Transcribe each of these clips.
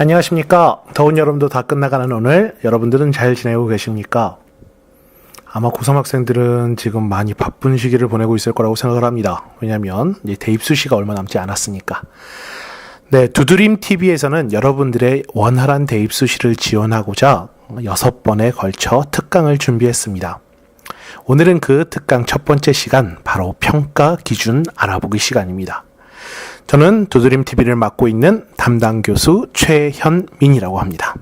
안녕하십니까. 더운 여름도 다 끝나가는 오늘 여러분들은 잘 지내고 계십니까? 아마 고3 학생들은 지금 많이 바쁜 시기를 보내고 있을 거라고 생각을 합니다. 왜냐면 이제 대입수시가 얼마 남지 않았으니까. 네, 두드림TV에서는 여러분들의 원활한 대입수시를 지원하고자 6번에 걸쳐 특강을 준비했습니다. 오늘은 그 특강 첫 번째 시간, 바로 평가 기준 알아보기 시간입니다. 저는 두드림TV를 맡고 있는 담당 교수 최현민이라고 합니다.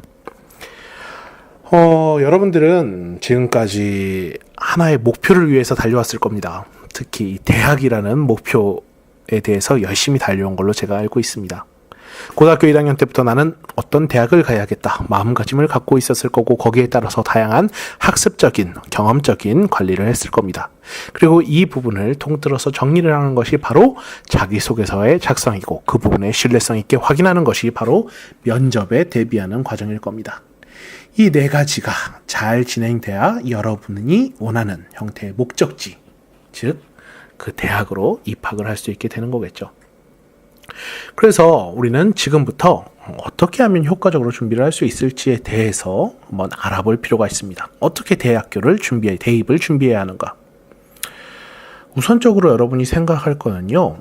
여러분들은 지금까지 하나의 목표를 위해서 달려왔을 겁니다. 특히 대학이라는 목표에 대해서 열심히 달려온 걸로 제가 알고 있습니다. 고등학교 1학년 때부터 나는 어떤 대학을 가야겠다 마음가짐을 갖고 있었을 거고, 거기에 따라서 다양한 학습적인, 경험적인 관리를 했을 겁니다. 그리고 이 부분을 통틀어서 정리를 하는 것이 바로 자기소개서의 작성이고, 그 부분의 신뢰성 있게 확인하는 것이 바로 면접에 대비하는 과정일 겁니다. 이 네 가지가 잘 진행돼야 여러분이 원하는 형태의 목적지, 즉 그 대학으로 입학을 할 수 있게 되는 거겠죠. 그래서 우리는 지금부터 어떻게 하면 효과적으로 준비를 할 수 있을지에 대해서 한번 알아볼 필요가 있습니다. 어떻게 대입을 준비해야 하는가? 우선적으로 여러분이 생각할 거는요,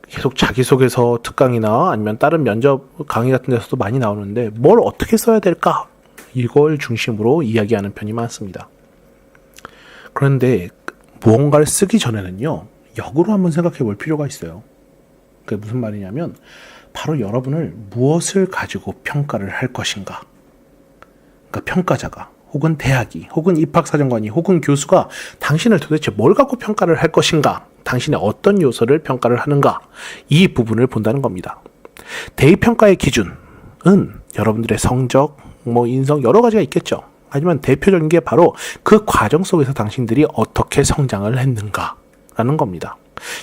계속 자기소개서 특강이나 아니면 다른 면접 강의 같은 데서도 많이 나오는데 뭘 어떻게 써야 될까? 이걸 중심으로 이야기하는 편이 많습니다. 그런데 무언가를 쓰기 전에는요, 역으로 한번 생각해 볼 필요가 있어요. 그게 무슨 말이냐면 바로 여러분을 무엇을 가지고 평가를 할 것인가. 그러니까 평가자가, 혹은 대학이, 혹은 입학사정관이, 혹은 교수가 당신을 도대체 뭘 갖고 평가를 할 것인가, 당신의 어떤 요소를 평가를 하는가, 이 부분을 본다는 겁니다. 대입평가의 기준은 여러분들의 성적, 인성 여러 가지가 있겠죠. 하지만 대표적인 게 바로 그 과정 속에서 당신들이 어떻게 성장을 했는가라는 겁니다.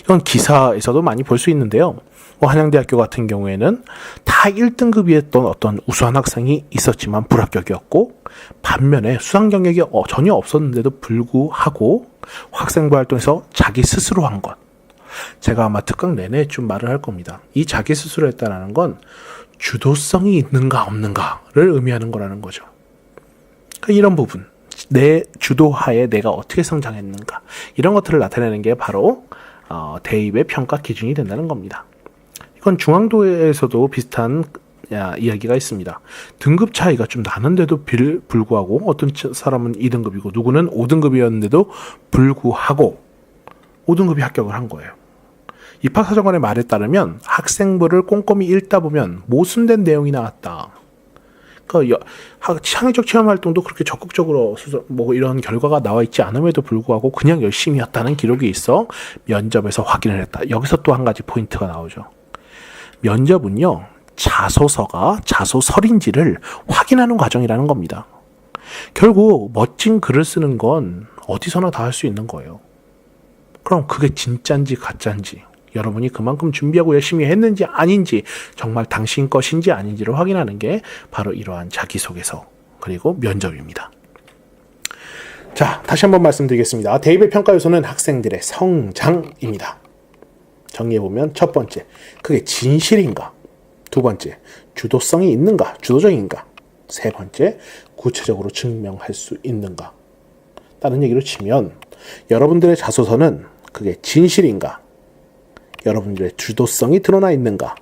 이건 기사에서도 많이 볼 수 있는데요. 한양대학교 같은 경우에는 다 1등급이었던 어떤 우수한 학생이 있었지만 불합격이었고, 반면에 수상 경력이 전혀 없었는데도 불구하고 학생부 활동에서 자기 스스로 한 것. 제가 아마 특강 내내 좀 말을 할 겁니다. 이 자기 스스로 했다는 건 주도성이 있는가 없는가를 의미하는 거라는 거죠. 그러니까 이런 부분, 내 주도하에 내가 어떻게 성장했는가, 이런 것들을 나타내는 게 바로 대입의 평가 기준이 된다는 겁니다. 이건 중앙도에서도 비슷한 이야기가 있습니다. 등급 차이가 좀 나는데도 불구하고 어떤 사람은 2등급이고 누구는 5등급이었는데도 불구하고 5등급이 합격을 한 거예요. 입학사정관의 말에 따르면 학생부를 꼼꼼히 읽다 보면 모순된 내용이 나왔다. 그러니까 창의적 체험활동도 그렇게 적극적으로 이런 결과가 나와 있지 않음에도 불구하고 그냥 열심히 했다는 기록이 있어 면접에서 확인을 했다. 여기서 또 한 가지 포인트가 나오죠. 면접은요, 자소서가 자소설인지를 확인하는 과정이라는 겁니다. 결국 멋진 글을 쓰는 건 어디서나 다 할 수 있는 거예요. 그럼 그게 진짠지 가짠지, 여러분이 그만큼 준비하고 열심히 했는지 아닌지, 정말 당신 것인지 아닌지를 확인하는 게 바로 이러한 자기소개서, 그리고 면접입니다. 자, 다시 한번 말씀드리겠습니다. 대입의 평가 요소는 학생들의 성장입니다. 정리해보면, 첫 번째, 그게 진실인가? 두 번째, 주도성이 있는가? 주도적인가? 세 번째, 구체적으로 증명할 수 있는가? 다른 얘기로 치면 여러분들의 자소서는 그게 진실인가? 여러분들의 주도성이 드러나 있는가?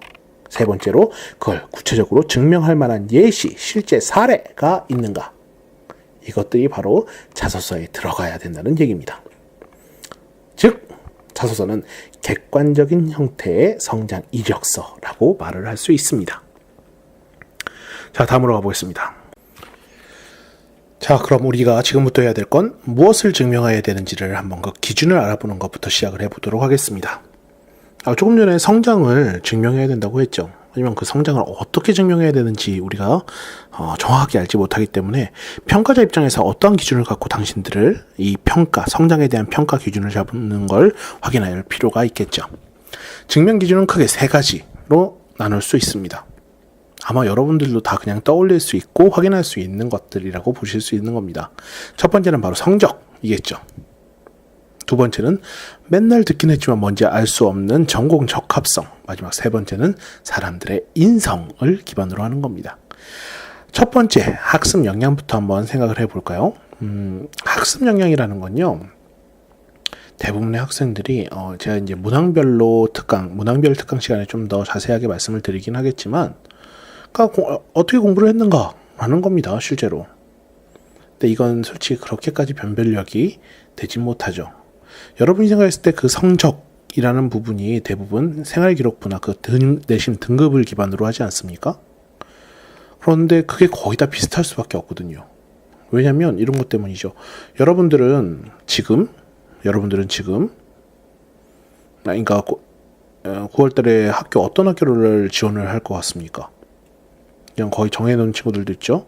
세 번째로, 그걸 구체적으로 증명할 만한 예시, 실제 사례가 있는가? 이것들이 바로 자소서에 들어가야 된다는 얘기입니다. 즉, 자소서는 객관적인 형태의 성장 이력서라고 말을 할 수 있습니다. 자, 다음으로 가보겠습니다. 자, 그럼 우리가 지금부터 해야 될 건 무엇을 증명해야 되는지를 한번 그 기준을 알아보는 것부터 시작을 해보도록 하겠습니다. 조금 전에 성장을 증명해야 된다고 했죠. 하지만 그 성장을 어떻게 증명해야 되는지 우리가 정확하게 알지 못하기 때문에 평가자 입장에서 어떠한 기준을 갖고 당신들을 이 평가, 성장에 대한 평가 기준을 잡는 걸 확인할 필요가 있겠죠. 증명 기준은 크게 세 가지로 나눌 수 있습니다. 아마 여러분들도 다 그냥 떠올릴 수 있고 확인할 수 있는 것들이라고 보실 수 있는 겁니다. 첫 번째는 바로 성적이겠죠. 두 번째는 맨날 듣긴 했지만 뭔지 알 수 없는 전공 적합성. 마지막 세 번째는 사람들의 인성을 기반으로 하는 겁니다. 첫 번째, 학습 역량부터 한번 생각을 해볼까요? 학습 역량이라는 건요, 대부분의 학생들이 제가 이제 문항별 특강 시간에 좀 더 자세하게 말씀을 드리긴 하겠지만, 그러니까 어떻게 공부를 했는가 하는 겁니다, 실제로. 근데 이건 솔직히 그렇게까지 변별력이 되지 못하죠. 여러분이 생각했을 때 그 성적이라는 부분이 대부분 생활기록부나 그 내신 등급을 기반으로 하지 않습니까? 그런데 그게 거의 다 비슷할 수밖에 없거든요. 왜냐면 이런 것 때문이죠. 여러분들은 지금 그러니까 9월 달에 어떤 학교를 지원을 할 것 같습니까? 그냥 거의 정해놓은 친구들도 있죠.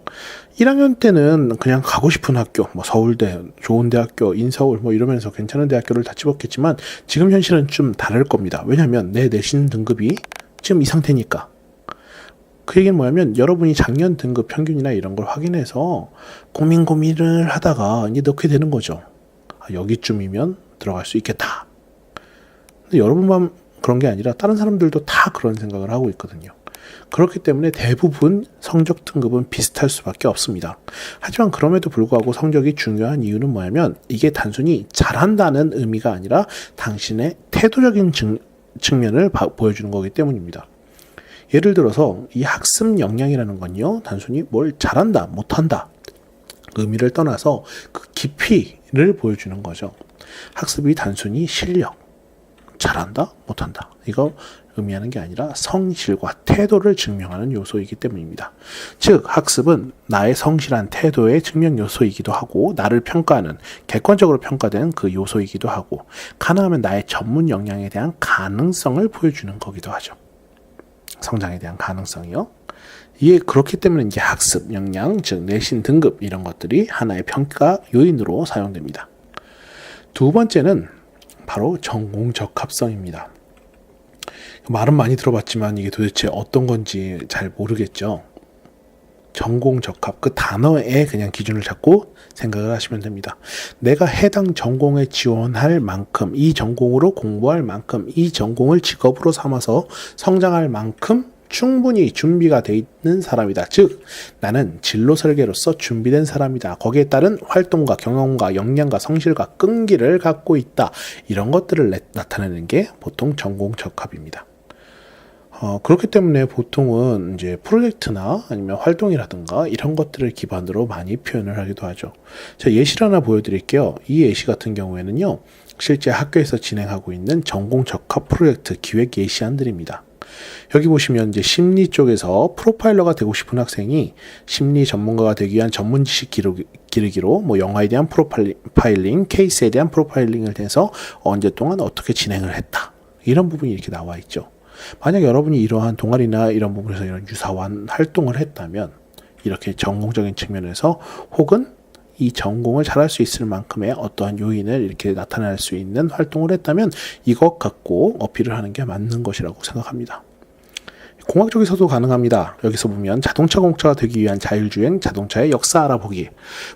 1학년 때는 그냥 가고 싶은 학교, 뭐 서울대, 좋은 대학교, 인서울 뭐 이러면서 괜찮은 대학교를 다 집었겠지만 지금 현실은 좀 다를 겁니다. 왜냐면 내 내신 등급이 지금 이 상태니까. 그 얘기는 뭐냐면 여러분이 작년 등급 평균이나 이런 걸 확인해서 고민을 하다가 이제 넣게 되는 거죠. 여기쯤이면 들어갈 수 있겠다. 근데 여러분만 그런 게 아니라 다른 사람들도 다 그런 생각을 하고 있거든요. 그렇기 때문에 대부분 성적 등급은 비슷할 수밖에 없습니다. 하지만 그럼에도 불구하고 성적이 중요한 이유는 뭐냐면 이게 단순히 잘한다는 의미가 아니라 당신의 태도적인 측면을 보여주는 거기 때문입니다. 예를 들어서 이 학습 역량이라는 건요, 단순히 뭘 잘한다, 못한다 의미를 떠나서 그 깊이를 보여주는 거죠. 학습이 단순히 실력, 잘한다, 못한다 이거 의미하는 게 아니라 성실과 태도를 증명하는 요소이기 때문입니다. 즉 학습은 나의 성실한 태도의 증명 요소이기도 하고 나를 평가하는 객관적으로 평가된 그 요소이기도 하고 가능하면 나의 전문 역량에 대한 가능성을 보여주는 거기도 하죠. 성장에 대한 가능성이요. 이게 그렇기 때문에 이제 학습 역량, 즉 내신 등급 이런 것들이 하나의 평가 요인으로 사용됩니다. 두 번째는 바로 전공 적합성입니다. 말은 많이 들어봤지만 이게 도대체 어떤 건지 잘 모르겠죠. 전공 적합, 그 단어에 그냥 기준을 잡고 생각을 하시면 됩니다. 내가 해당 전공에 지원할 만큼, 이 전공으로 공부할 만큼, 이 전공을 직업으로 삼아서 성장할 만큼 충분히 준비가 돼 있는 사람이다. 즉 나는 진로 설계로서 준비된 사람이다. 거기에 따른 활동과 경험과 역량과 성실과 끈기를 갖고 있다. 이런 것들을 나타내는 게 보통 전공 적합입니다. 그렇기 때문에 보통은 이제 프로젝트나 아니면 활동이라든가 이런 것들을 기반으로 많이 표현을 하기도 하죠. 제가 예시를 하나 보여드릴게요. 이 예시 같은 경우에는요, 실제 학교에서 진행하고 있는 전공 적합 프로젝트 기획 예시안들입니다. 여기 보시면 이제 심리 쪽에서 프로파일러가 되고 싶은 학생이 심리 전문가가 되기 위한 전문 지식 기르기로 뭐 영화에 대한 프로파일링, 케이스에 대한 프로파일링을 해서 언제 동안 어떻게 진행을 했다. 이런 부분이 이렇게 나와 있죠. 만약 여러분이 이러한 동아리나 이런 부분에서 이런 유사한 활동을 했다면 이렇게 전공적인 측면에서 혹은 이 전공을 잘할 수 있을 만큼의 어떠한 요인을 이렇게 나타낼 수 있는 활동을 했다면 이것 갖고 어필을 하는 게 맞는 것이라고 생각합니다. 공학 쪽에서도 가능합니다. 여기서 보면 자동차 공학자가 되기 위한 자율주행 자동차의 역사 알아보기.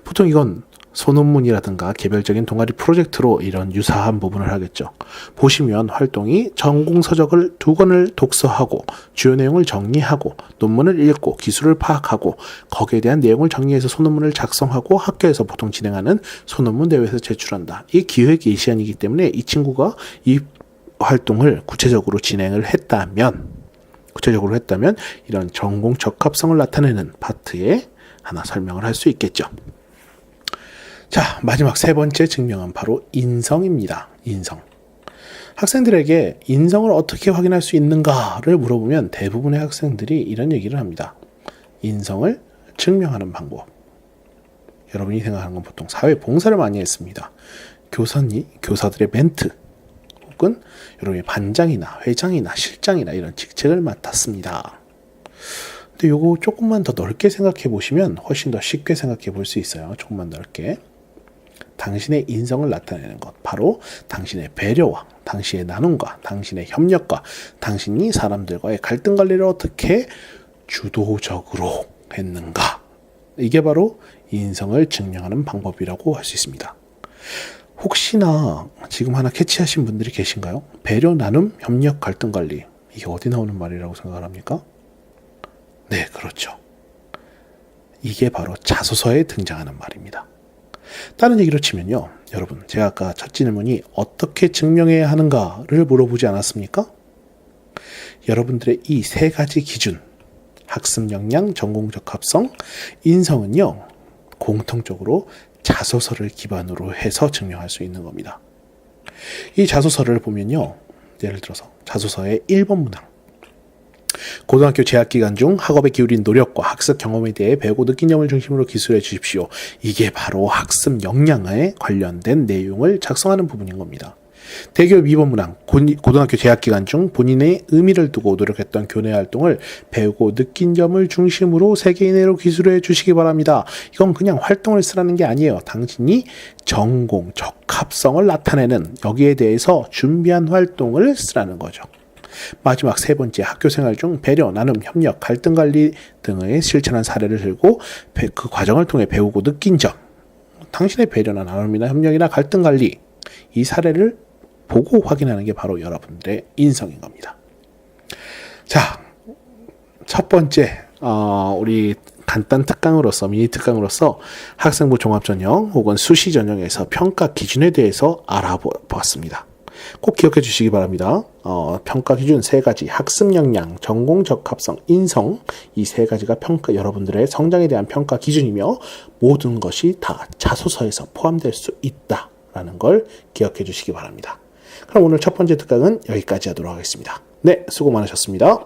보통 이건 소논문이라든가 개별적인 동아리 프로젝트로 이런 유사한 부분을 하겠죠. 보시면 활동이 전공 서적을 2권을 독서하고 주요 내용을 정리하고 논문을 읽고 기술을 파악하고 거기에 대한 내용을 정리해서 소논문을 작성하고 학교에서 보통 진행하는 소논문 대회에서 제출한다. 이 기획 예시안이기 때문에 이 친구가 이 활동을 구체적으로 진행을 했다면 이런 전공 적합성을 나타내는 파트에 하나 설명을 할 수 있겠죠. 자, 마지막 세 번째 증명은 바로 인성입니다. 인성. 학생들에게 인성을 어떻게 확인할 수 있는가를 물어보면 대부분의 학생들이 이런 얘기를 합니다. 인성을 증명하는 방법. 여러분이 생각하는 건 보통 사회 봉사를 많이 했습니다. 교사들의 멘트, 혹은 여러분의 반장이나 회장이나 실장이나 이런 직책을 맡았습니다. 근데 요거 조금만 더 넓게 생각해 보시면 훨씬 더 쉽게 생각해 볼 수 있어요. 조금만 넓게. 당신의 인성을 나타내는 것, 바로 당신의 배려와 당신의 나눔과 당신의 협력과 당신이 사람들과의 갈등 관리를 어떻게 주도적으로 했는가. 이게 바로 인성을 증명하는 방법이라고 할 수 있습니다. 혹시나 지금 하나 캐치하신 분들이 계신가요? 배려, 나눔, 협력, 갈등 관리. 이게 어디 나오는 말이라고 생각을 합니까? 네, 그렇죠. 이게 바로 자소서에 등장하는 말입니다. 다른 얘기로 치면요. 여러분, 제가 아까 첫 질문이 어떻게 증명해야 하는가를 물어보지 않았습니까? 여러분들의 이 세 가지 기준, 학습 역량, 전공적 합성, 인성은요, 공통적으로 자소서를 기반으로 해서 증명할 수 있는 겁니다. 이 자소서를 보면요, 예를 들어서 자소서의 1번 문항, 고등학교 재학기간 중 학업에 기울인 노력과 학습 경험에 대해 배우고 느낀 점을 중심으로 기술해 주십시오. 이게 바로 학습 역량에 관련된 내용을 작성하는 부분인 겁니다. 대기업 2번 문항, 고등학교 재학기간 중 본인의 의미를 두고 노력했던 교내 활동을 배우고 느낀 점을 중심으로 3개 이내로 기술해 주시기 바랍니다. 이건 그냥 활동을 쓰라는 게 아니에요. 당신이 전공, 적합성을 나타내는 여기에 대해서 준비한 활동을 쓰라는 거죠. 마지막 세 번째, 학교생활 중 배려, 나눔, 협력, 갈등 관리 등의 실천한 사례를 들고 그 과정을 통해 배우고 느낀 점, 당신의 배려나 나눔이나 협력이나 갈등 관리, 이 사례를 보고 확인하는 게 바로 여러분들의 인성인 겁니다. 자, 첫 번째, 우리 간단 특강으로서, 미니 특강으로서 학생부 종합전형 혹은 수시 전형에서 평가 기준에 대해서 알아보았습니다. 꼭 기억해 주시기 바랍니다. 평가 기준 3가지, 학습 역량, 전공 적합성, 인성, 이 3가지가 여러분들의 성장에 대한 평가 기준이며 모든 것이 다 자소서에서 포함될 수 있다라는 걸 기억해 주시기 바랍니다. 그럼 오늘 첫 번째 특강은 여기까지 하도록 하겠습니다. 네, 수고 많으셨습니다.